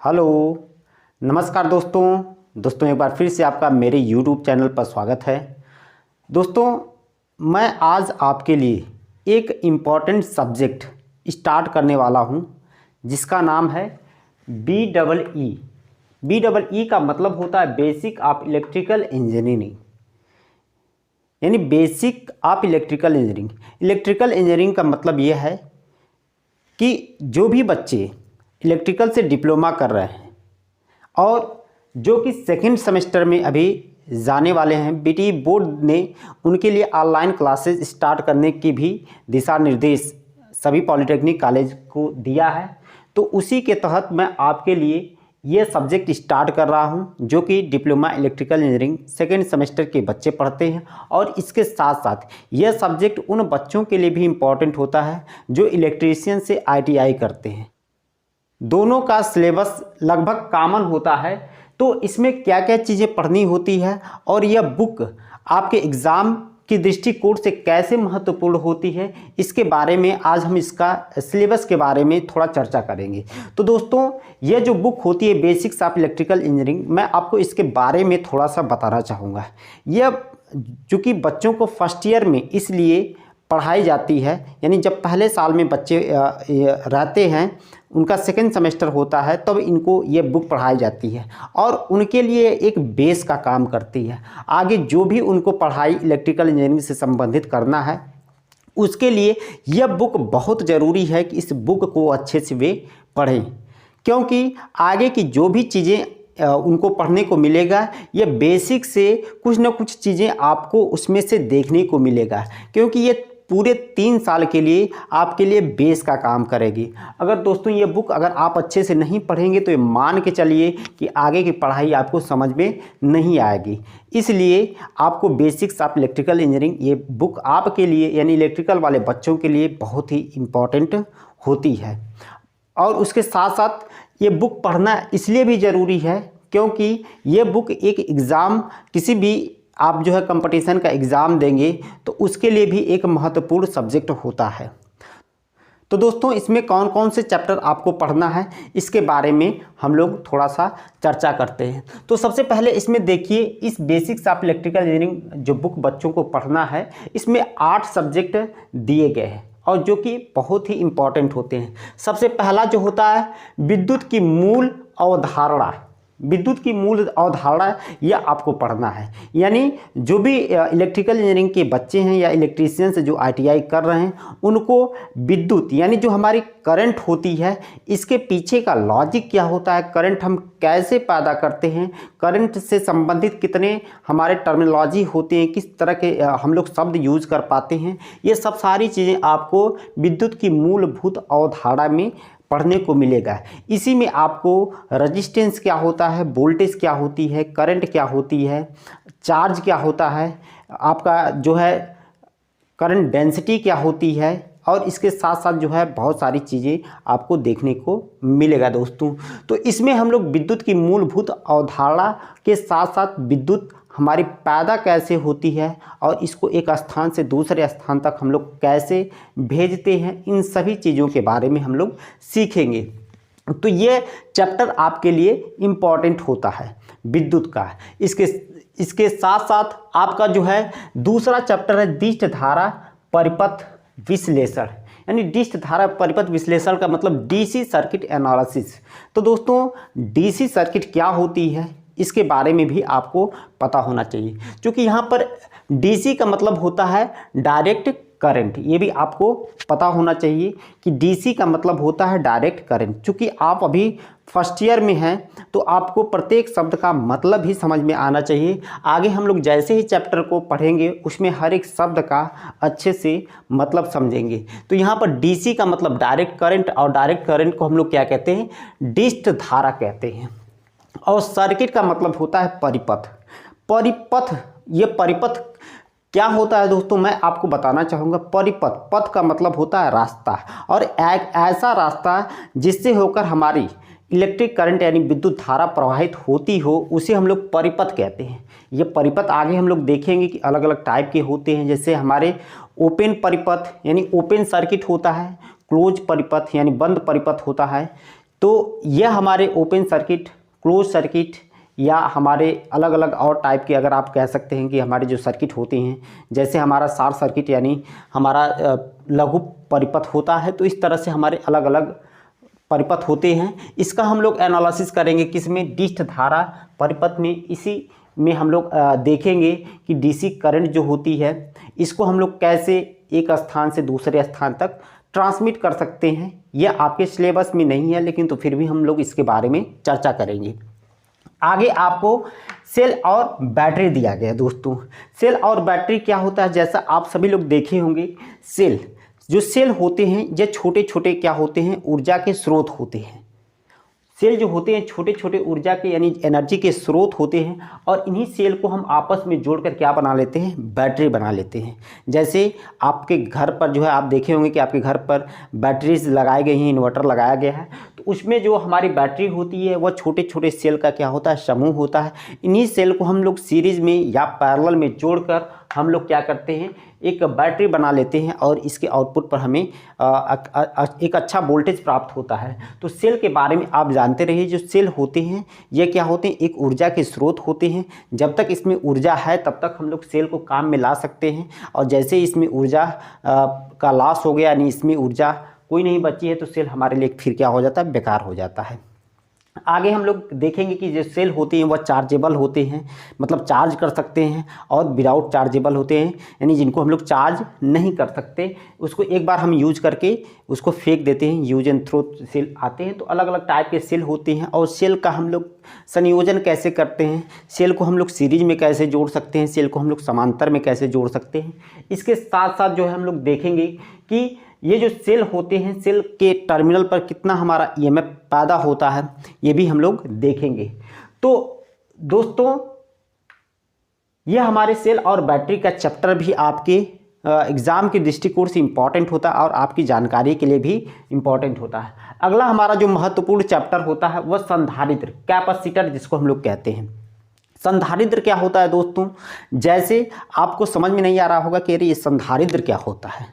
Hello, नमस्कार दोस्तों एक बार फिर से आपका मेरे YouTube चैनल पर स्वागत है। दोस्तों, मैं आज आपके लिए एक इम्पॉर्टेंट सब्जेक्ट स्टार्ट करने वाला हूं, जिसका नाम है BEE। BEE का मतलब होता है बेसिक ऑफ इलेक्ट्रिकल इंजीनियरिंग, यानी basic of electrical engineering. Electrical engineering का मतलब यह है कि जो भी बच्चे इलेक्ट्रिकल से डिप्लोमा कर रहे हैं और जो कि सेकंड सेमेस्टर में अभी जाने वाले हैं, BEE बोर्ड ने उनके लिए ऑनलाइन क्लासेस स्टार्ट करने की भी दिशा निर्देश सभी पॉलिटेक्निक कॉलेज को दिया है। तो उसी के तहत मैं आपके लिए ये सब्जेक्ट स्टार्ट कर रहा हूं, जो कि diploma electrical engineering second semester के बच्चे पढ़ते हैं। और इसके साथ साथ यह सब्जेक्ट उन बच्चों के लिए भी इम्पॉर्टेंट होता है जो इलेक्ट्रीशियन से ITI करते हैं। दोनों का सिलेबस लगभग कॉमन होता है, तो इसमें क्या क्या चीज़ें पढ़नी होती है और यह बुक आपके एग्ज़ाम की दृष्टिकोण से कैसे महत्वपूर्ण होती है, इसके बारे में आज हम इसका सिलेबस के बारे में थोड़ा चर्चा करेंगे। तो दोस्तों, यह जो बुक होती है बेसिक्स ऑफ इलेक्ट्रिकल इंजीनियरिंग, मैं आपको इसके बारे में थोड़ा सा बताना चाहूँगा। यह चूँकि बच्चों को फर्स्ट ईयर में इसलिए पढ़ाई जाती है, यानी जब पहले साल में बच्चे रहते हैं, उनका सेकेंड सेमेस्टर होता है, तब इनको ये बुक पढ़ाई जाती है और उनके लिए एक बेस का काम करती है। आगे जो भी उनको पढ़ाई इलेक्ट्रिकल इंजीनियरिंग से संबंधित करना है, उसके लिए यह बुक बहुत ज़रूरी है कि इस बुक को अच्छे से वे पढ़ें, क्योंकि आगे की जो भी चीज़ें उनको पढ़ने को मिलेगा, ये बेसिक से कुछ ना कुछ चीज़ें आपको उसमें से देखने को मिलेगा, क्योंकि ये पूरे 3 साल के लिए आपके लिए बेस का काम करेगी। अगर दोस्तों ये बुक अगर आप अच्छे से नहीं पढ़ेंगे तो ये मान के चलिए कि आगे की पढ़ाई आपको समझ में नहीं आएगी। इसलिए आपको बेसिक्स ऑफ इलेक्ट्रिकल इंजीनियरिंग ये बुक आपके लिए, यानी इलेक्ट्रिकल वाले बच्चों के लिए बहुत ही इम्पॉर्टेंट होती है। और उसके साथ साथ ये बुक पढ़ना इसलिए भी ज़रूरी है क्योंकि ये बुक एक एग्ज़ाम, किसी भी आप जो है कंपटीशन का एग्ज़ाम देंगे तो उसके लिए भी एक महत्वपूर्ण सब्जेक्ट होता है। तो दोस्तों, इसमें कौन कौन से चैप्टर आपको पढ़ना है, इसके बारे में हम लोग थोड़ा सा चर्चा करते हैं। तो सबसे पहले इसमें देखिए, इस बेसिक्स ऑफ इलेक्ट्रिकल इंजीनियरिंग जो बुक बच्चों को पढ़ना है, इसमें 8 सब्जेक्ट दिए गए हैं और जो कि बहुत ही इम्पॉर्टेंट होते हैं। सबसे पहला जो होता है विद्युत की मूल अवधारणा। विद्युत की मूल अवधारणा यह आपको पढ़ना है, यानी जो भी इलेक्ट्रिकल इंजीनियरिंग के बच्चे हैं या इलेक्ट्रीशियन से जो ITI कर रहे हैं, उनको विद्युत यानी जो हमारी करंट होती है, इसके पीछे का लॉजिक क्या होता है, करंट हम कैसे पैदा करते हैं, करंट से संबंधित कितने हमारे टर्मिनोलॉजी होते हैं, किस तरह के हम लोग शब्द यूज़ कर पाते हैं, ये सब सारी चीज़ें आपको विद्युत की मूलभूत अवधारणा में पढ़ने को मिलेगा। इसी में आपको रेजिस्टेंस क्या होता है, वोल्टेज क्या होती है, करंट क्या होती है, चार्ज क्या होता है, आपका जो है करंट डेंसिटी क्या होती है, और इसके साथ साथ जो है बहुत सारी चीज़ें आपको देखने को मिलेगा दोस्तों। तो इसमें हम लोग विद्युत की मूलभूत अवधारणा के साथ साथ विद्युत हमारी पैदा कैसे होती है और इसको एक स्थान से दूसरे स्थान तक हम लोग कैसे भेजते हैं, इन सभी चीज़ों के बारे में हम लोग सीखेंगे। तो ये चैप्टर आपके लिए इम्पॉर्टेंट होता है विद्युत का। इसके साथ साथ आपका जो है दूसरा चैप्टर है दिष्ट धारा परिपथ विश्लेषण, यानी दिष्ट धारा परिपथ विश्लेषण का मतलब DC सर्किट एनालिसिस। तो दोस्तों, DC सर्किट क्या होती है, इसके बारे में भी आपको पता होना चाहिए, क्योंकि यहाँ पर DC का मतलब होता है डायरेक्ट करंट। ये भी आपको पता होना चाहिए कि DC का मतलब होता है डायरेक्ट करंट। चूँकि आप अभी फर्स्ट ईयर में हैं, तो आपको प्रत्येक शब्द का मतलब ही समझ में आना चाहिए। आगे हम लोग जैसे ही चैप्टर को पढ़ेंगे, उसमें हर एक शब्द का अच्छे से मतलब समझेंगे। तो यहाँ पर DC का मतलब डायरेक्ट करंट, और डायरेक्ट करंट को हम लोग क्या कहते हैं, दिष्ट धारा कहते हैं। और सर्किट का मतलब होता है परिपथ। परिपथ, ये परिपथ क्या होता है दोस्तों, मैं आपको बताना चाहूँगा। परिपथ, पथ का मतलब होता है रास्ता, और एक ऐसा रास्ता जिससे होकर हमारी इलेक्ट्रिक करंट यानी विद्युत धारा प्रवाहित होती हो, उसे हम लोग परिपथ कहते हैं। ये परिपथ आगे हम लोग देखेंगे कि अलग अलग टाइप के होते हैं। जैसे हमारे ओपन परिपथ यानी ओपन सर्किट होता है, क्लोज परिपथ यानी बंद परिपथ होता है, तो यह हमारे ओपन सर्किट, क्लोज सर्किट या हमारे अलग अलग और टाइप के, अगर आप कह सकते हैं कि हमारे जो सर्किट होते हैं, जैसे हमारा शॉर्ट सर्किट यानी हमारा लघु परिपथ होता है, तो इस तरह से हमारे अलग अलग परिपथ होते हैं। इसका हम लोग एनालिसिस करेंगे किसमें, डिस्ट धारा परिपथ में। इसी में हम लोग देखेंगे कि डीसी करंट जो होती है इसको हम लोग कैसे एक स्थान से दूसरे स्थान तक ट्रांसमिट कर सकते हैं। यह आपके सिलेबस में नहीं है, लेकिन तो फिर भी हम लोग इसके बारे में चर्चा करेंगे। आगे आपको सेल और बैटरी दिया गया है दोस्तों। सेल और बैटरी क्या होता है, जैसा आप सभी लोग देखे होंगे, जो सेल होते हैं ये छोटे छोटे क्या होते हैं, ऊर्जा के स्रोत होते हैं। सेल जो होते हैं छोटे छोटे ऊर्जा के यानी एनर्जी के स्रोत होते हैं, और इन्हीं सेल को हम आपस में जोड़कर क्या बना लेते हैं, बैटरी बना लेते हैं। जैसे आपके घर पर जो है, आप देखे होंगे कि आपके घर पर बैटरीज लगाए गई हैं, इन्वर्टर लगाया गया है, तो उसमें जो हमारी बैटरी होती है वह छोटे छोटे सेल का क्या होता है, समूह होता है। इन्हीं सेल को हम लोग सीरीज में या पैरेलल में जोड़कर हम लोग क्या करते हैं, एक बैटरी बना लेते हैं, और इसके आउटपुट पर हमें एक अच्छा वोल्टेज प्राप्त होता है। तो सेल के बारे में आप जानते रहिए। जो सेल होते हैं ये क्या होते हैं, एक ऊर्जा के स्रोत होते हैं। जब तक इसमें ऊर्जा है तब तक हम लोग सेल को काम में ला सकते हैं, और जैसे ही इसमें ऊर्जा का लॉस हो गया, यानी इसमें ऊर्जा कोई नहीं बची है, तो सेल हमारे लिए फिर क्या हो जाता है, बेकार हो जाता है। आगे हम लोग देखेंगे कि जो सेल होते हैं वह चार्जेबल होते हैं, मतलब चार्ज कर सकते हैं, और विदाउट चार्जेबल होते हैं, यानी जिनको हम लोग चार्ज नहीं कर सकते, उसको एक बार हम यूज करके उसको फेंक देते हैं। यूज एंड थ्रो सेल आते हैं। तो अलग अलग टाइप के सेल होते हैं, और सेल का हम लोग संयोजन कैसे करते हैं, सेल को हम लोग सीरीज में कैसे जोड़ सकते हैं, सेल को हम लोग समांतर में कैसे जोड़ सकते हैं। इसके साथ साथ जो है हम लोग देखेंगे कि ये जो सेल होते हैं, सेल के टर्मिनल पर कितना हमारा ईएमएफ पैदा होता है, ये भी हम लोग देखेंगे। तो दोस्तों ये हमारे सेल और बैटरी का चैप्टर भी आपके एग्ज़ाम के दृष्टिकोण से इम्पॉर्टेंट होता है, और आपकी जानकारी के लिए भी इम्पॉर्टेंट होता है। अगला हमारा जो महत्वपूर्ण चैप्टर होता है वह संधारित्र, कैपेसिटर जिसको हम लोग कहते हैं। संधारित्र क्या होता है दोस्तों, जैसे आपको समझ में नहीं आ रहा होगा कि अरे ये संधारित्र क्या होता है,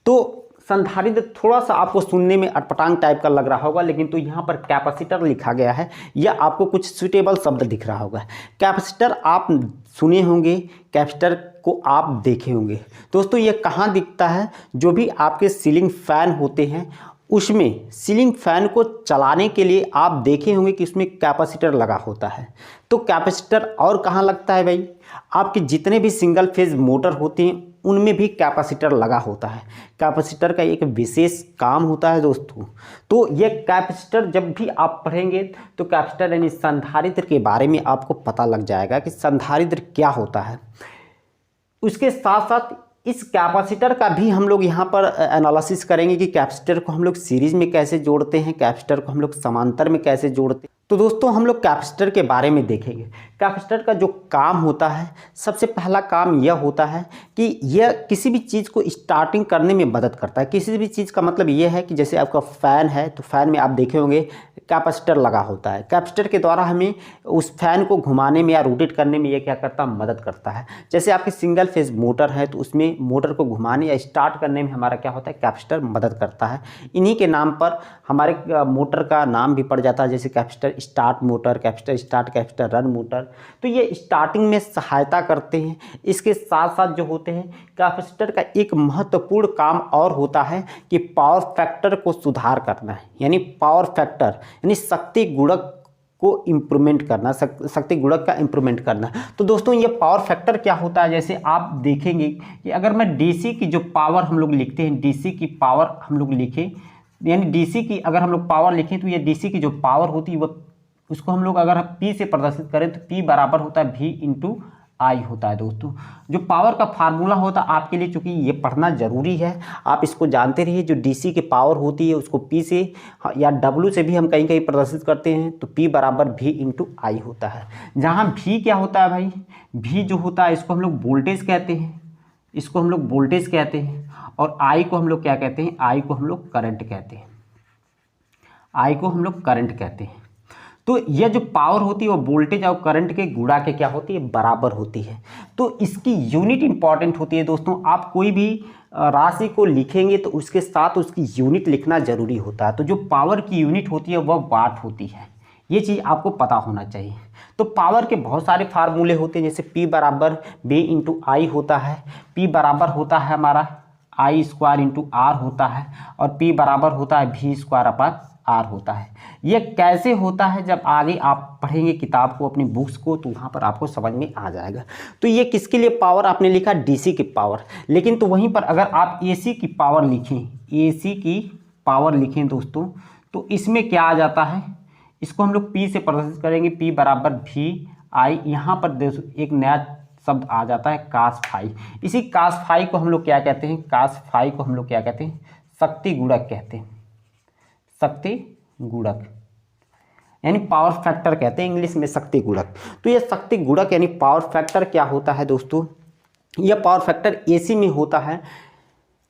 तो संधारित्र थोड़ा सा आपको सुनने में अटपटांग टाइप का लग रहा होगा, लेकिन तो यहाँ पर कैपेसिटर लिखा गया है, या आपको कुछ सुटेबल शब्द दिख रहा होगा। कैपेसिटर आप सुने होंगे, कैपेसिटर को आप देखे होंगे। दोस्तों ये कहाँ दिखता है, जो भी आपके सीलिंग फैन होते हैं उसमें सीलिंग फैन को चलाने के लिए आप देखे होंगे कि उसमें कैपेसिटर लगा होता है। तो कैपेसिटर और कहाँ लगता है भाई, आपके जितने भी सिंगल फेज मोटर होते हैं उनमें भी कैपेसिटर लगा होता है। कैपेसिटर का एक विशेष काम होता है दोस्तों। तो ये कैपेसिटर जब भी आप पढ़ेंगे तो कैपेसिटर यानी संधारित्र के बारे में आपको पता लग जाएगा कि संधारित्र क्या होता है। उसके साथ साथ इस कैपेसिटर का भी हम लोग यहाँ पर एनालिसिस करेंगे कि कैपेसिटर को हम लोग सीरीज में कैसे जोड़ते हैं, कैपेसिटर को हम लोग समांतर में कैसे जोड़ते हैं। तो दोस्तों हम लोग कैपेसिटर के बारे में देखेंगे। कैपेसिटर का जो काम होता है, सबसे पहला काम यह होता है कि यह किसी भी चीज़ को स्टार्टिंग करने में मदद करता है। किसी भी चीज़ का मतलब यह है कि जैसे आपका फ़ैन है तो फ़ैन में आप देखे होंगे कैपेसिटर लगा होता है। कैपेसिटर के द्वारा हमें उस फैन को घुमाने में या रोटेट करने में यह क्या करता है, मदद करता है। जैसे आपकी सिंगल फेज मोटर है तो उसमें मोटर को घुमाने या स्टार्ट करने में हमारा क्या होता है, कैपेसिटर मदद करता है। इन्हीं के नाम पर हमारे मोटर का नाम भी पड़ जाता है, जैसे capacitor start motor, capacitor start, capacitor run motor. तो ये स्टार्टिंग में सहायता करते हैं। इसके साथ साथ जो होते हैं कैपेसिटर का एक महत्वपूर्ण काम और होता है कि पावर फैक्टर को सुधार करना है, यानी पावर फैक्टर यानी शक्ति गुणक को इम्प्रूवमेंट करना, शक्ति गुणक का इम्प्रूवमेंट करना। तो दोस्तों ये पावर फैक्टर क्या होता है, जैसे आप देखेंगे कि अगर मैं डीसी की जो पावर हम लोग लिखते हैं, डीसी की पावर हम लोग लिखें, यानी डीसी की अगर हम लोग पावर लिखें तो ये डीसी की जो पावर होती है वो उसको हम लोग अगर पी से प्रदर्शित करें तो पी बराबर होता है वी इंटू आई होता है। दोस्तों जो पावर का फार्मूला होता है आपके लिए, चूँकि ये पढ़ना जरूरी है, आप इसको जानते रहिए। जो डीसी की पावर होती है उसको पी से या डब्ल्यू से भी हम कहीं कहीं प्रदर्शित करते हैं, तो पी बराबर वी इंटू आई होता है। जहाँ वी क्या होता है भाई, वी जो होता है इसको हम लोग वोल्टेज कहते हैं, इसको हम लोग वोल्टेज कहते हैं, और आई को हम लोग क्या कहते हैं, आई को हम लोग करंट कहते हैं, आई को हम लोग करंट कहते हैं। तो यह जो पावर होती है वो वोल्टेज और करंट के गुणा के क्या होती है, बराबर होती है। तो इसकी यूनिट इंपॉर्टेंट होती है दोस्तों। आप कोई भी राशि को लिखेंगे तो उसके साथ उसकी यूनिट लिखना जरूरी होता है। तो जो पावर की यूनिट होती है वह वाट होती है, ये चीज़ आपको पता होना चाहिए। तो पावर के बहुत सारे फार्मूले होते हैं, जैसे P बराबर B इंटू आई होता है, P बराबर होता है हमारा आई स्क्वायर इंटू आर होता है, और P बराबर होता है V स्क्वायर अपन आर होता है। ये कैसे होता है जब आगे आप पढ़ेंगे किताब को, अपनी बुक्स को, तो वहाँ पर आपको समझ में आ जाएगा। तो ये किसके लिए पावर आपने लिखा, डीसी की पावर। लेकिन तो वहीं पर अगर आप एसी की पावर लिखें, एसी की पावर लिखें दोस्तों, तो इसमें क्या आ जाता है, इसको हम लोग P से प्रदर्शित करेंगे, P बराबर V आई। यहाँ पर एक नया शब्द आ जाता है कास फाई। इसी कास फाई को हम लोग क्या कहते हैं, कास फाई को हम लोग क्या कहते हैं, शक्ति गुणक कहते हैं, शक्ति गुणक यानी पावर फैक्टर कहते हैं इंग्लिश में, शक्ति गुणक। तो ये शक्ति गुणक यानी पावर फैक्टर क्या होता है दोस्तों, यह पावर फैक्टर एसी में होता है।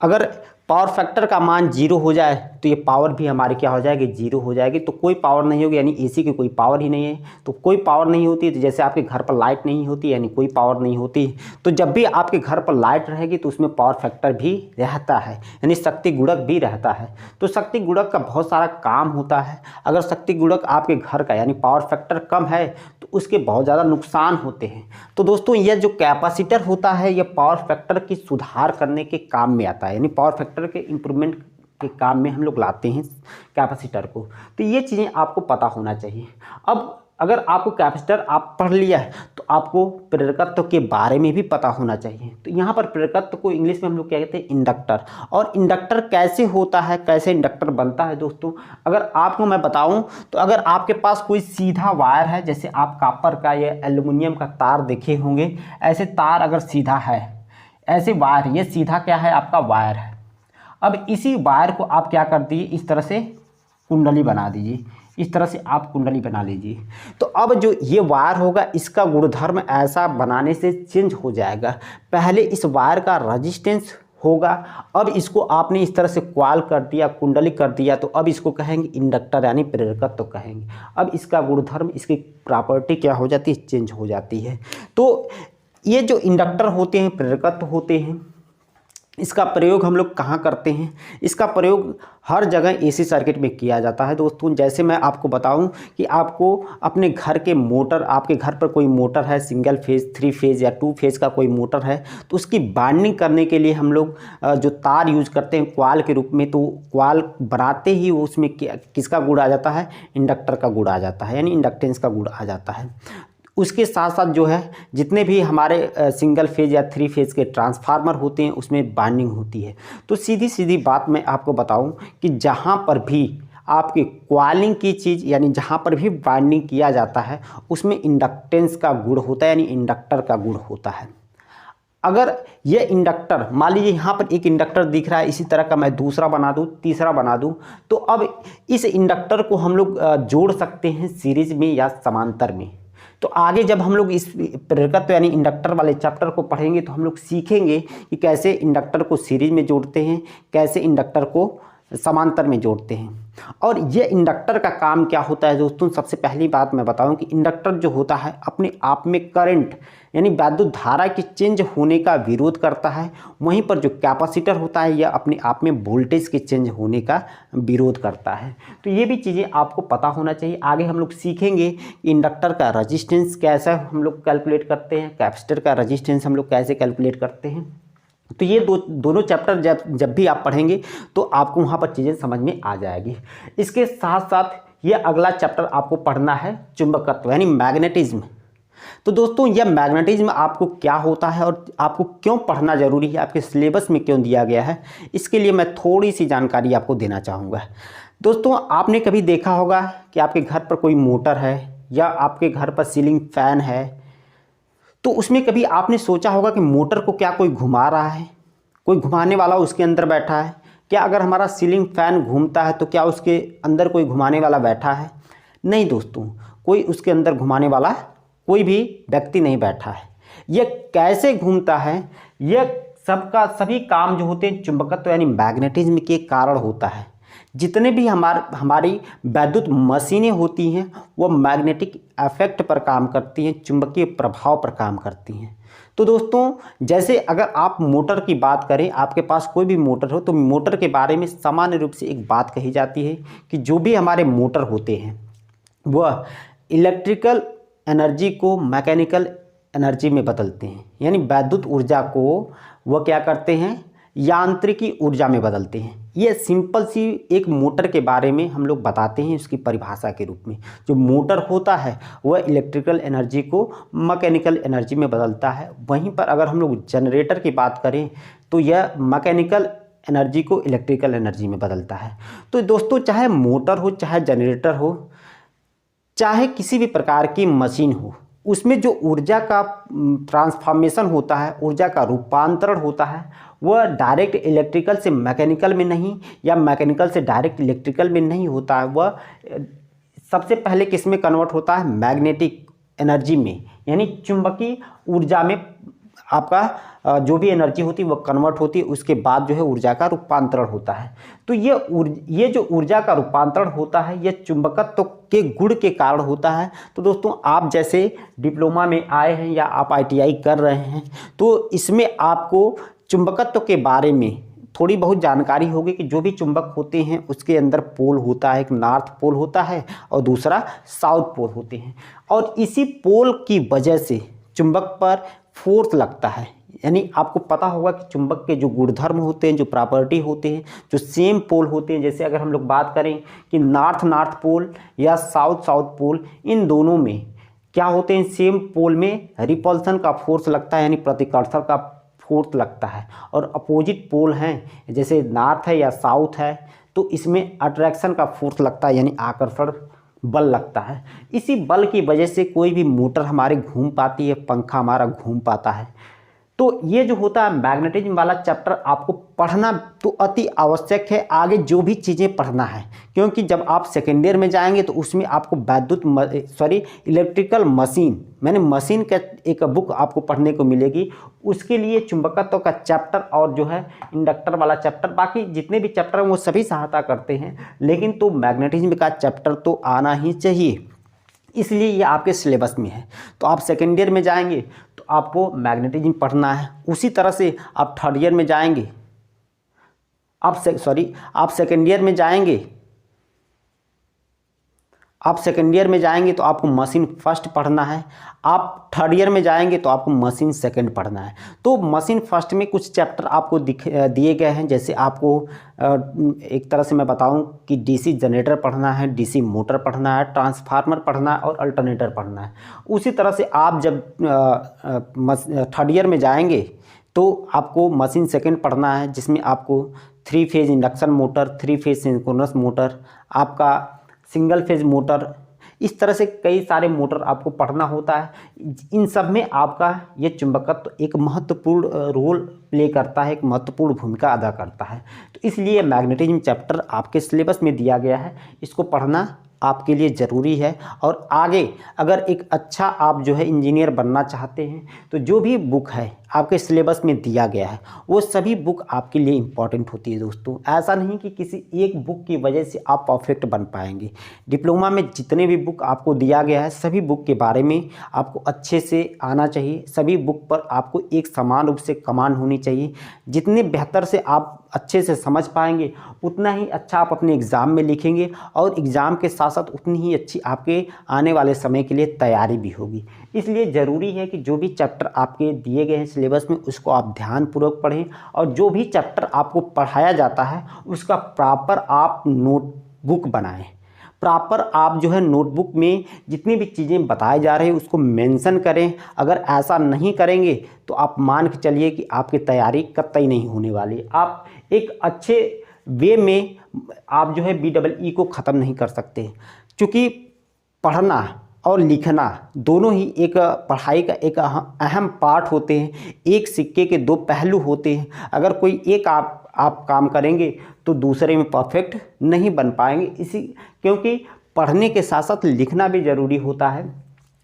अगर पावर फैक्टर का मान 0 हो जाए तो ये पावर भी हमारी क्या हो जाएगी, 0 हो जाएगी। तो कोई पावर नहीं होगी, यानी एसी की कोई पावर ही नहीं है। तो कोई पावर नहीं होती, तो जैसे आपके घर पर लाइट नहीं होती यानी कोई पावर नहीं होती। तो जब भी आपके घर पर लाइट रहेगी तो उसमें पावर फैक्टर भी रहता है, यानी शक्ति गुणक भी रहता है। तो शक्ति गुणक का बहुत सारा काम होता है। अगर शक्ति गुणक आपके घर का यानी पावर फैक्टर कम है तो उसके बहुत ज़्यादा नुकसान होते हैं। तो दोस्तों यह जो कैपेसिटर होता है यह पावर फैक्टर की सुधार करने के काम में आता है, यानी पावर फैक्टर के इम्प्रूवमेंट के काम में हम लोग लाते हैं कैपेसिटर को। तो ये चीज़ें आपको पता होना चाहिए। अब अगर आपको कैपेसिटर आप पढ़ लिया है तो आपको प्रेरकत्व के बारे में भी पता होना चाहिए। तो यहाँ पर प्रेरकत्व को इंग्लिश में हम लोग क्या कहते हैं, इंडक्टर। और इंडक्टर कैसे होता है, कैसे इंडक्टर बनता है दोस्तों, अगर आपको मैं बताऊं तो अगर आपके पास कोई सीधा वायर है, जैसे आप कॉपर का या एल्युमिनियम का तार देखे होंगे, ऐसे तार अगर सीधा है, ऐसे वायर, ये सीधा क्या है आपका वायर है। अब इसी वायर को आप क्या कर दीजिए, इस तरह से कुंडली बना दीजिए, इस तरह से आप कुंडली बना लीजिए। तो अब जो ये वायर होगा इसका गुणधर्म ऐसा बनाने से चेंज हो जाएगा। पहले इस वायर का रेजिस्टेंस होगा, अब इसको आपने इस तरह से क्वाल कर दिया, कुंडली कर दिया, तो अब इसको कहेंगे इंडक्टर यानी प्रेरकत्व तो कहेंगे। अब इसका गुणधर्म, इसकी प्रॉपर्टी क्या हो जाती है, चेंज हो जाती है। तो ये जो इंडक्टर होते हैं, प्रेरकत्व होते हैं, इसका प्रयोग हम लोग कहाँ करते हैं, इसका प्रयोग हर जगह एसी सर्किट में किया जाता है दोस्तों। जैसे मैं आपको बताऊं कि आपको अपने घर के मोटर, आपके घर पर कोई मोटर है, सिंगल फेज, 3 फेज या 2 फेज का कोई मोटर है, तो उसकी बाइंडिंग करने के लिए हम लोग जो तार यूज करते हैं क्वाल के रूप में, तो क्वाल बनाते ही उसमें किसका गुण आ जाता है, इंडक्टर का गुण आ जाता है, यानी इंडक्टेंस का गुण आ जाता है। उसके साथ साथ जो है जितने भी हमारे सिंगल फेज या 3 फेज के ट्रांसफार्मर होते हैं उसमें बाइंडिंग होती है। तो सीधी सीधी बात मैं आपको बताऊं कि जहां पर भी आपकी क्वालिंग की चीज़ यानी जहां पर भी बाइंडिंग किया जाता है उसमें इंडक्टेंस का गुण होता है, यानी इंडक्टर का गुण होता है। अगर ये इंडक्टर, मान लीजिए यहाँ पर एक इंडक्टर दिख रहा है, इसी तरह का मैं दूसरा बना दूँ, तीसरा बना दूँ, तो अब इस इंडक्टर को हम लोग जोड़ सकते हैं सीरीज में या समांतर में। तो आगे जब हम लोग इस प्रेरकत्व यानी इंडक्टर वाले चैप्टर को पढ़ेंगे तो हम लोग सीखेंगे कि कैसे इंडक्टर को सीरीज में जोड़ते हैं, कैसे इंडक्टर को समांतर में जोड़ते हैं। और ये इंडक्टर का काम क्या होता है दोस्तों, सबसे पहली बात मैं बताऊं कि इंडक्टर जो होता है अपने आप में करंट यानी विद्युत धारा के चेंज होने का विरोध करता है। वहीं पर जो कैपेसिटर होता है यह अपने आप में वोल्टेज के चेंज होने का विरोध करता है। तो ये भी चीज़ें आपको पता होना चाहिए। आगे हम लोग सीखेंगे कि इंडक्टर का रजिस्टेंस कैसा हम लोग कैलकुलेट करते हैं, कैपेसिटर का रजिस्टेंस हम लोग कैसे कैलकुलेट करते हैं। तो ये दोनों चैप्टर जब भी आप पढ़ेंगे तो आपको वहाँ पर चीज़ें समझ में आ जाएगी। इसके साथ साथ ये अगला चैप्टर आपको पढ़ना है चुंबकत्व यानी मैग्नेटिज्म। तो दोस्तों यह मैग्नेटिज्म आपको क्या होता है और आपको क्यों पढ़ना ज़रूरी है, आपके सिलेबस में क्यों दिया गया है, इसके लिए मैं थोड़ी सी जानकारी आपको देना चाहूँगा। दोस्तों आपने कभी देखा होगा कि आपके घर पर कोई मोटर है या आपके घर पर सीलिंग फैन है, तो उसमें कभी आपने सोचा होगा कि मोटर को क्या कोई घुमा रहा है, कोई घुमाने वाला उसके अंदर बैठा है। क्या अगर हमारा सीलिंग फैन घूमता है तो क्या उसके अंदर कोई घुमाने वाला बैठा है? नहीं दोस्तों, कोई उसके अंदर घुमाने वाला कोई भी व्यक्ति नहीं बैठा है। यह कैसे घूमता है, यह सभी काम जो होते हैं चुंबकत्व यानी मैग्नेटिज्म के कारण होता है। जितने भी हमारी वैद्युत मशीनें होती हैं वो मैग्नेटिक इफेक्ट पर काम करती हैं, चुंबकीय प्रभाव पर काम करती हैं। तो दोस्तों जैसे अगर आप मोटर की बात करें, आपके पास कोई भी मोटर हो तो मोटर के बारे में सामान्य रूप से एक बात कही जाती है कि जो भी हमारे मोटर होते हैं वह इलेक्ट्रिकल एनर्जी को मैकेनिकल एनर्जी में बदलते हैं, यानी वैद्युत ऊर्जा को वह क्या करते हैं, यांत्रिकी ऊर्जा में बदलते हैं। ये सिंपल सी एक मोटर के बारे में हम लोग बताते हैं उसकी परिभाषा के रूप में। जो मोटर होता है वह इलेक्ट्रिकल एनर्जी को मैकेनिकल एनर्जी में बदलता है। वहीं पर अगर हम लोग जनरेटर की बात करें तो यह मैकेनिकल एनर्जी को इलेक्ट्रिकल एनर्जी में बदलता है। तो दोस्तों चाहे मोटर हो, चाहे जनरेटर हो, चाहे किसी भी प्रकार की मशीन हो, उसमें जो ऊर्जा का ट्रांसफॉर्मेशन होता है, ऊर्जा का रूपांतरण होता है, वह डायरेक्ट इलेक्ट्रिकल से मैकेनिकल में नहीं या मैकेनिकल से डायरेक्ट इलेक्ट्रिकल में नहीं होता है। वह सबसे पहले किस में कन्वर्ट होता है, मैग्नेटिक एनर्जी में, यानी चुंबकीय ऊर्जा में आपका जो भी एनर्जी होती है वह कन्वर्ट होती है। उसके बाद जो है ऊर्जा का रूपांतरण होता है। तो ये जो ऊर्जा का रूपांतरण होता है यह चुंबकत्व के गुण के कारण होता है। तो दोस्तों आप जैसे डिप्लोमा में आए हैं या आप ITI कर रहे हैं तो इसमें आपको चुंबकत्व के बारे में थोड़ी बहुत जानकारी होगी कि जो भी चुंबक होते हैं उसके अंदर पोल होता है, एक नॉर्थ पोल होता है और दूसरा साउथ पोल होते हैं, और इसी पोल की वजह से चुंबक पर फोर्स लगता है। यानी आपको पता होगा कि चुंबक के जो गुणधर्म होते हैं, जो प्रॉपर्टी होते हैं, जो सेम पोल होते हैं, जैसे अगर हम लोग बात करें कि नॉर्थ पोल या साउथ पोल, इन दोनों में क्या होते हैं, सेम पोल में रिपल्सन का फोर्स लगता है, यानी प्रतिकर्षण का फोर्स लगता है। और अपोजिट पोल हैं जैसे नॉर्थ है या साउथ है तो इसमें अट्रैक्शन का फोर्स लगता है, यानी आकर्षण बल लगता है। इसी बल की वजह से कोई भी मोटर हमारे घूम पाती है, पंखा हमारा घूम पाता है। तो ये जो होता है मैग्नेटिज्म वाला चैप्टर आपको पढ़ना तो अति आवश्यक है, आगे जो भी चीज़ें पढ़ना है, क्योंकि जब आप सेकेंड ईयर में जाएंगे तो उसमें आपको इलेक्ट्रिकल मशीन का एक बुक आपको पढ़ने को मिलेगी। उसके लिए चुंबकत्व का चैप्टर और जो है इंडक्टर वाला चैप्टर, बाकी जितने भी चैप्टर हैं वो सभी सहायता करते हैं, लेकिन तो मैग्नेटिज्म का चैप्टर तो आना ही चाहिए, इसलिए ये आपके सिलेबस में है। तो आप सेकेंड ईयर में जाएंगे तो आपको मैग्नेटिज्म पढ़ना है। उसी तरह से आप थर्ड ईयर में जाएंगे, आप सेकेंड ईयर में जाएंगे, आप सेकेंड ईयर में जाएंगे तो आपको मशीन फर्स्ट पढ़ना है। आप थर्ड ईयर में जाएंगे तो आपको मशीन सेकंड पढ़ना है। तो मशीन फर्स्ट में कुछ चैप्टर आपको दिए गए हैं, जैसे आपको एक तरह से मैं बताऊं कि DC जनरेटर पढ़ना है, DC मोटर पढ़ना है, ट्रांसफार्मर पढ़ना है और अल्टरनेटर पढ़ना है। उसी तरह से आप जब थर्ड ईयर में जाएंगे तो आपको मशीन सेकंड पढ़ना है, जिसमें आपको 3 phase induction motor, 3 phase synchronous motor, आपका सिंगल फेज मोटर, इस तरह से कई सारे मोटर आपको पढ़ना होता है। इन सब में आपका ये चुंबकत्व एक महत्वपूर्ण रोल प्ले करता है, एक महत्वपूर्ण भूमिका अदा करता है। तो इसलिए मैग्नेटिज्म चैप्टर आपके सिलेबस में दिया गया है, इसको पढ़ना आपके लिए ज़रूरी है। और आगे अगर एक अच्छा आप जो है इंजीनियर बनना चाहते हैं तो जो भी बुक है आपके सिलेबस में दिया गया है वो सभी बुक आपके लिए इम्पॉर्टेंट होती है दोस्तों। ऐसा नहीं कि किसी एक बुक की वजह से आप परफेक्ट बन पाएंगे। डिप्लोमा में जितने भी बुक आपको दिया गया है सभी बुक के बारे में आपको अच्छे से आना चाहिए, सभी बुक पर आपको एक समान रूप से कमांड होनी चाहिए। जितने बेहतर से आप अच्छे से समझ पाएंगे उतना ही अच्छा आप अपने एग्ज़ाम में लिखेंगे और एग्ज़ाम के साथ साथ उतनी ही अच्छी आपके आने वाले समय के लिए तैयारी भी होगी। इसलिए ज़रूरी है कि जो भी चैप्टर आपके दिए गए हैं सिलेबस में उसको आप ध्यानपूर्वक पढ़ें, और जो भी चैप्टर आपको पढ़ाया जाता है उसका प्रॉपर आप नोटबुक बनाएं। प्रॉपर आप जो है नोटबुक में जितनी भी चीज़ें बताए जा रही हैं उसको मेंशन करें। अगर ऐसा नहीं करेंगे तो आप मान के चलिए कि आपकी तैयारी कतई नहीं होने वाली। आप एक अच्छे वे में आप जो है BEE को ख़त्म नहीं कर सकते, क्योंकि पढ़ना और लिखना दोनों ही एक पढ़ाई का एक अहम पार्ट होते हैं। एक सिक्के के दो पहलू होते हैं। अगर कोई एक आप काम करेंगे तो दूसरे में परफेक्ट नहीं बन पाएंगे। क्योंकि पढ़ने के साथ साथ लिखना भी ज़रूरी होता है।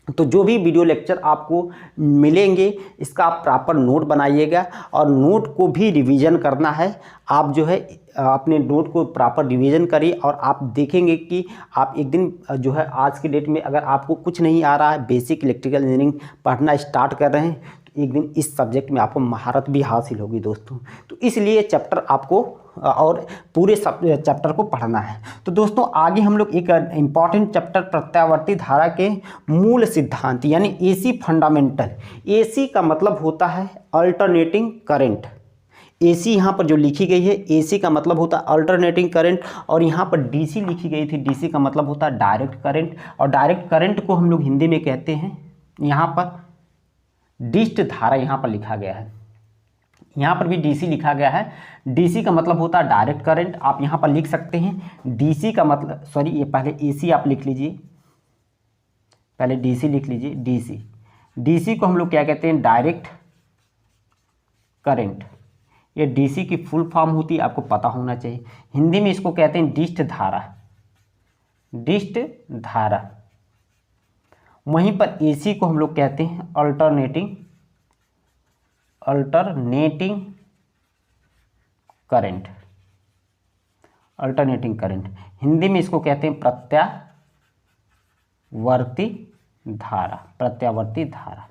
तो जो भी वीडियो लेक्चर आपको मिलेंगे इसका आप प्रॉपर नोट बनाइएगा और नोट को भी रिवीजन करना है। आप जो है अपने नोट को प्रॉपर रिवीजन करिए और आप देखेंगे कि आप एक दिन जो है आज की डेट में अगर आपको कुछ नहीं आ रहा है, बेसिक इलेक्ट्रिकल इंजीनियरिंग पढ़ना स्टार्ट कर रहे हैं, तो एक दिन इस सब्जेक्ट में आपको महारत भी हासिल होगी दोस्तों। तो इसलिए चैप्टर आपको और पूरे चैप्टर को पढ़ना है। तो दोस्तों आगे हम लोग एक इम्पॉर्टेंट चैप्टर प्रत्यावर्ती धारा के मूल सिद्धांत यानी एसी फंडामेंटल। एसी का मतलब होता है अल्टरनेटिंग करंट। एसी यहाँ पर जो लिखी गई है, एसी का मतलब होता है अल्टरनेटिंग करंट, और यहाँ पर डीसी लिखी गई थी, डीसी का मतलब होता है डायरेक्ट करंट। और डायरेक्ट करंट को हम लोग हिंदी में कहते हैं, यहाँ पर डिस्ट धारा यहाँ पर लिखा गया है, यहाँ पर भी डीसी लिखा गया है। डीसी का मतलब होता है डायरेक्ट करंट। आप यहाँ पर लिख सकते हैं डीसी का मतलब, सॉरी ये पहले एसी आप लिख लीजिए, पहले डीसी लिख लीजिए। डीसी, डीसी को हम लोग क्या कहते हैं, डायरेक्ट करंट। ये डीसी की फुल फॉर्म होती है, आपको पता होना चाहिए। हिंदी में इसको कहते हैं डिस्ट धारा, डिस्ट धारा। वहीं पर एसी को हम लोग कहते हैं alternating current, alternating current. Hindi में इसको कहते हैं प्रत्यावर्ती धारा, प्रत्यावर्ती धारा।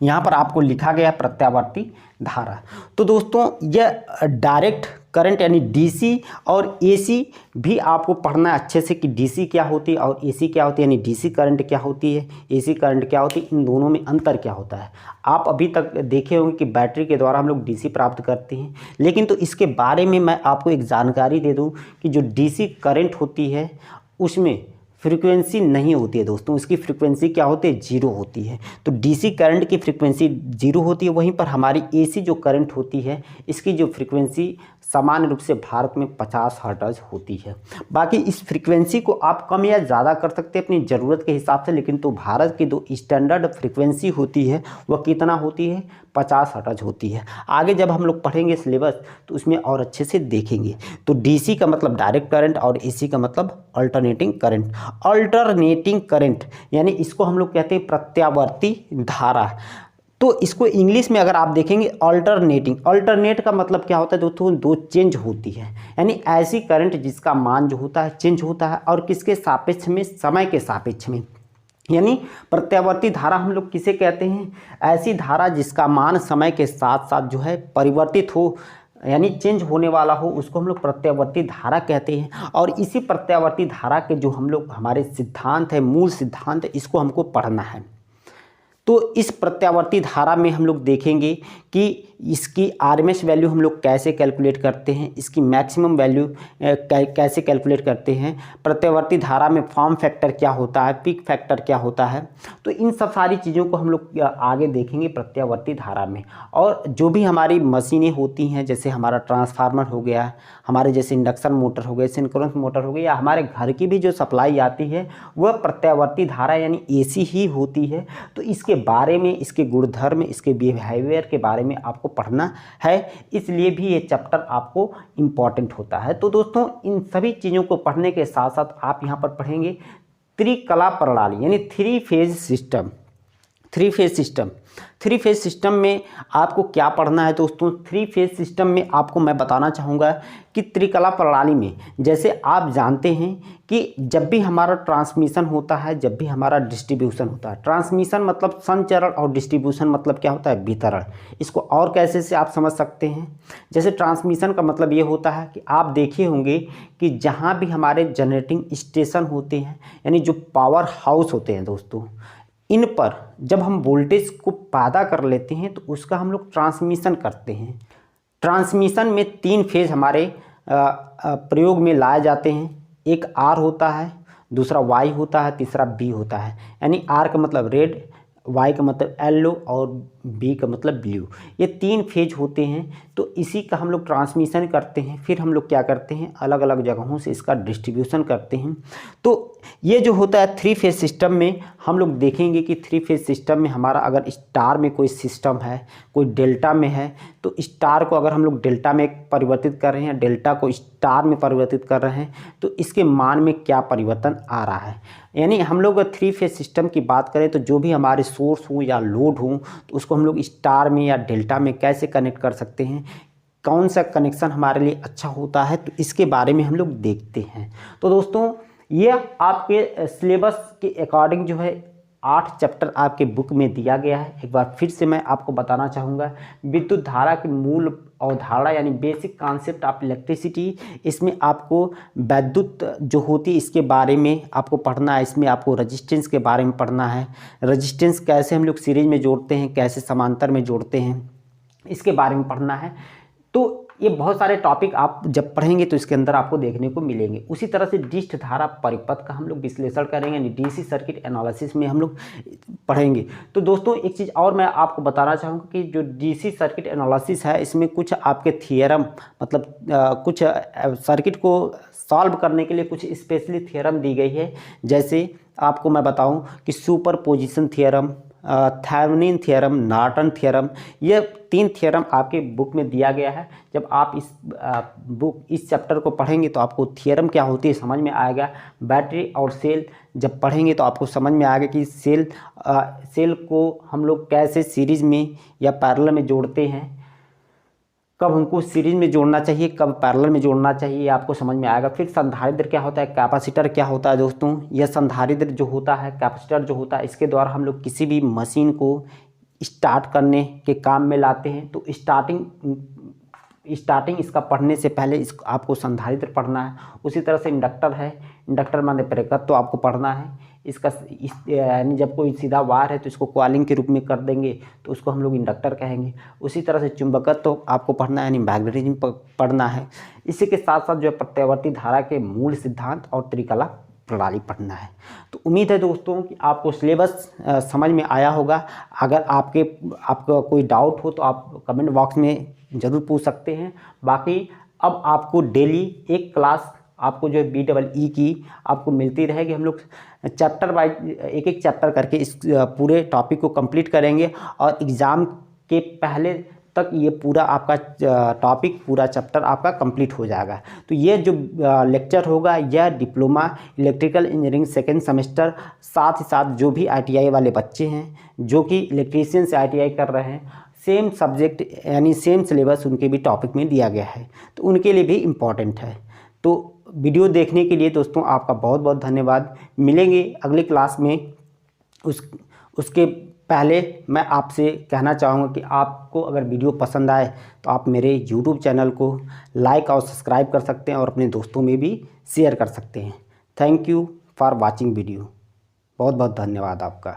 यहाँ पर आपको लिखा गया प्रत्यावर्ती धारा। तो दोस्तों यह डायरेक्ट करंट यानी डीसी और एसी भी आपको पढ़ना है अच्छे से कि डीसी क्या होती है और एसी क्या होती है, यानी डीसी करंट क्या होती है, एसी करंट क्या होती है, इन दोनों में अंतर क्या होता है। आप अभी तक देखे होंगे कि बैटरी के द्वारा हम लोग डीसी प्राप्त करते हैं, लेकिन तो इसके बारे में मैं आपको एक जानकारी दे दूँ कि जो डीसी करंट होती है उसमें फ्रीक्वेंसी नहीं होती है दोस्तों, इसकी फ्रीक्वेंसी क्या होती है, जीरो होती है। तो डीसी करंट की फ्रीक्वेंसी जीरो होती है, वहीं पर हमारी एसी जो करंट होती है इसकी जो फ्रीक्वेंसी सामान्य रूप से भारत में 50 हर्ट्ज होती है। बाकी इस फ्रीक्वेंसी को आप कम या ज़्यादा कर सकते हैं अपनी ज़रूरत के हिसाब से, लेकिन तो भारत की जो स्टैंडर्ड फ्रीक्वेंसी होती है वह कितना होती है, 50 हर्ट्ज होती है। आगे जब हम लोग पढ़ेंगे सिलेबस तो उसमें और अच्छे से देखेंगे। तो डीसी का मतलब डायरेक्ट करंट और एसी का मतलब अल्टरनेटिंग करंट। अल्टरनेटिंग करंट यानी इसको हम लोग कहते हैं प्रत्यावर्ती धारा। तो इसको इंग्लिश में अगर आप देखेंगे अल्टरनेटिंग, अल्टरनेट का मतलब क्या होता है दोस्तों, दो चेंज होती है, यानी ऐसी करंट जिसका मान जो होता है चेंज होता है, और किसके सापेक्ष में, समय के सापेक्ष में। यानी प्रत्यावर्ती धारा हम लोग किसे कहते हैं, ऐसी धारा जिसका मान समय के साथ साथ जो है परिवर्तित हो, यानी चेंज होने वाला हो, उसको हम लोग प्रत्यावर्ती धारा कहते हैं। और इसी प्रत्यावर्ती धारा के जो हम लोग हमारे सिद्धांत है, मूल सिद्धांत है, इसको हमको पढ़ना है। तो इस प्रत्यावर्ती धारा में हम लोग देखेंगे कि इसकी आरएमएस वैल्यू हम लोग कैसे कैलकुलेट करते हैं, इसकी मैक्सिमम वैल्यू कैसे कैलकुलेट करते हैं, प्रत्यावर्ती धारा में फॉर्म फैक्टर क्या होता है, पीक फैक्टर क्या होता है। तो इन सब सारी चीज़ों को हम लोग आगे देखेंगे प्रत्यावर्ती धारा में। और जो भी हमारी मशीनें होती हैं, जैसे हमारा ट्रांसफार्मर हो गया, हमारे जैसे इंडक्शन मोटर हो गए, सिंक्रोनस मोटर हो गई, या हमारे घर की भी जो सप्लाई आती है वह प्रत्यावर्ती धारा यानी एसी ही होती है। तो इसके बारे में, इसके गुणधर्म, इसके बिहेवियर के बारे में आपको पढ़ना है, इसलिए भी ये चैप्टर आपको इम्पॉर्टेंट होता है। तो दोस्तों इन सभी चीज़ों को पढ़ने के साथ साथ आप यहाँ पर पढ़ेंगे त्रिकला प्रणाली यानी three phase system. Three phase system, three phase system में आपको क्या पढ़ना है दोस्तों, थ्री फेज सिस्टम में आपको मैं बताना चाहूँगा कि त्रिकला प्रणाली में जैसे आप जानते हैं कि जब भी हमारा ट्रांसमिशन होता है, जब भी हमारा डिस्ट्रीब्यूशन होता है, ट्रांसमिशन मतलब संचरण और डिस्ट्रीब्यूशन मतलब क्या होता है, वितरण। इसको और कैसे से आप समझ सकते हैं, जैसे ट्रांसमिशन का मतलब ये होता है कि आप देखे होंगे कि जहाँ भी हमारे जनरेटिंग स्टेशन होते हैं, यानी जो पावर हाउस होते हैं दोस्तों, इन पर जब हम वोल्टेज को पैदा कर लेते हैं तो उसका हम लोग ट्रांसमिशन करते हैं। ट्रांसमिशन में तीन फेज हमारे प्रयोग में लाए जाते हैं। एक आर होता है, दूसरा वाई होता है, तीसरा बी होता है। यानी आर का मतलब रेड, वाई का मतलब येलो और बी का मतलब ब्लू। ये तीन फेज होते हैं। तो इसी का हम लोग ट्रांसमिशन करते हैं, फिर हम लोग क्या करते हैं, अलग अलग जगहों से इसका डिस्ट्रीब्यूशन करते हैं। तो ये जो होता है थ्री फेज सिस्टम में, हम लोग देखेंगे कि थ्री फेज सिस्टम में हमारा अगर स्टार में कोई सिस्टम है, कोई डेल्टा में है, तो स्टार को अगर हम लोग डेल्टा में परिवर्तित कर रहे हैं, डेल्टा को स्टार में परिवर्तित कर रहे हैं, तो इसके मान में क्या परिवर्तन आ रहा है। यानी हम लोग थ्री फेज सिस्टम की बात करें तो जो भी हमारे सोर्स हो या लोड हो, तो उसको हम लोग स्टार में या डेल्टा में कैसे कनेक्ट कर सकते हैं, कौन सा कनेक्शन हमारे लिए अच्छा होता है, तो इसके बारे में हम लोग देखते हैं। तो दोस्तों ये आपके सिलेबस के अकॉर्डिंग जो है 8 चैप्टर आपके बुक में दिया गया है। एक बार फिर से मैं आपको बताना चाहूँगा, विद्युत धारा की मूल अवधारणा यानी बेसिक कॉन्सेप्ट ऑफ इलेक्ट्रिसिटी, इसमें आपको वैद्युत जो होती है इसके बारे में आपको पढ़ना है। इसमें आपको रजिस्टेंस के बारे में पढ़ना है, रजिस्टेंस कैसे हम लोग सीरीज में जोड़ते हैं, कैसे समांतर में जोड़ते हैं, इसके बारे में पढ़ना है। तो ये बहुत सारे टॉपिक आप जब पढ़ेंगे तो इसके अंदर आपको देखने को मिलेंगे। उसी तरह से डिस्ट धारा परिपथ का हम लोग विश्लेषण करेंगे, यानी डीसी सर्किट एनालिसिस में हम लोग पढ़ेंगे। तो दोस्तों एक चीज़ और मैं आपको बताना चाहूँगा कि जो डीसी सर्किट एनालिसिस है, इसमें कुछ आपके थियरम, मतलब कुछ सर्किट को सॉल्व करने के लिए कुछ स्पेशली थियरम दी गई है। जैसे आपको मैं बताऊं कि superposition theorem, Thevenin theorem, Norton theorem, ये 3 थियरम आपके बुक में दिया गया है। जब आप इस चैप्टर को पढ़ेंगे तो आपको थियरम क्या होती है समझ में आएगा। बैटरी और सेल जब पढ़ेंगे तो आपको समझ में आएगा कि सेल को हम लोग कैसे सीरीज में या पैरेलल में जोड़ते हैं, कब हमको सीरीज में जोड़ना चाहिए, कब पैरेलल में जोड़ना चाहिए, आपको समझ में आएगा। फिर संधारित्र क्या होता है, कैपेसिटर क्या होता है दोस्तों। यह संधारित्र जो होता है, कैपेसिटर जो होता है, इसके द्वारा हम लोग किसी भी मशीन को स्टार्ट करने के काम में लाते हैं। तो स्टार्टिंग इसका पढ़ने से पहले आपको संधारित्र पढ़ना है। उसी तरह से इंडक्टर है, इंडक्टर माने प्रेरकत्व तो आपको पढ़ना है। इसका यानी जब कोई सीधा वायर है तो इसको कॉइलिंग के रूप में कर देंगे तो उसको हम लोग इंडक्टर कहेंगे। उसी तरह से चुंबकत्व तो आपको पढ़ना है, यानी मैग्नेटिज्म पढ़ना है। इसी के साथ साथ जो है प्रत्यावर्ती धारा के मूल सिद्धांत और त्रिकला प्रणाली पढ़ना है। तो उम्मीद है दोस्तों कि आपको सिलेबस समझ में आया होगा। अगर आपका कोई डाउट हो तो आप कमेंट बॉक्स में ज़रूर पूछ सकते हैं। बाकी अब आपको डेली एक क्लास आपको जो है BEE की आपको मिलती रहेगी। हम लोग चैप्टर वाइज एक चैप्टर करके इस पूरे टॉपिक को कंप्लीट करेंगे और एग्ज़ाम के पहले तक ये पूरा आपका टॉपिक, पूरा चैप्टर आपका कंप्लीट हो जाएगा। तो ये जो लेक्चर होगा यह diploma electrical engineering second semester, साथ ही साथ जो भी ITI वाले बच्चे हैं जो कि इलेक्ट्रीशियन से ITI कर रहे हैं, सेम सब्जेक्ट यानी सेम सिलेबस उनके भी टॉपिक में दिया गया है, तो उनके लिए भी इम्पॉर्टेंट है। तो वीडियो देखने के लिए दोस्तों आपका बहुत बहुत धन्यवाद। मिलेंगे अगली क्लास में। उसके पहले मैं आपसे कहना चाहूँगा कि आपको अगर वीडियो पसंद आए तो आप मेरे YouTube चैनल को लाइक और सब्सक्राइब कर सकते हैं और अपने दोस्तों में भी शेयर कर सकते हैं। Thank you for watching video. बहुत बहुत धन्यवाद आपका।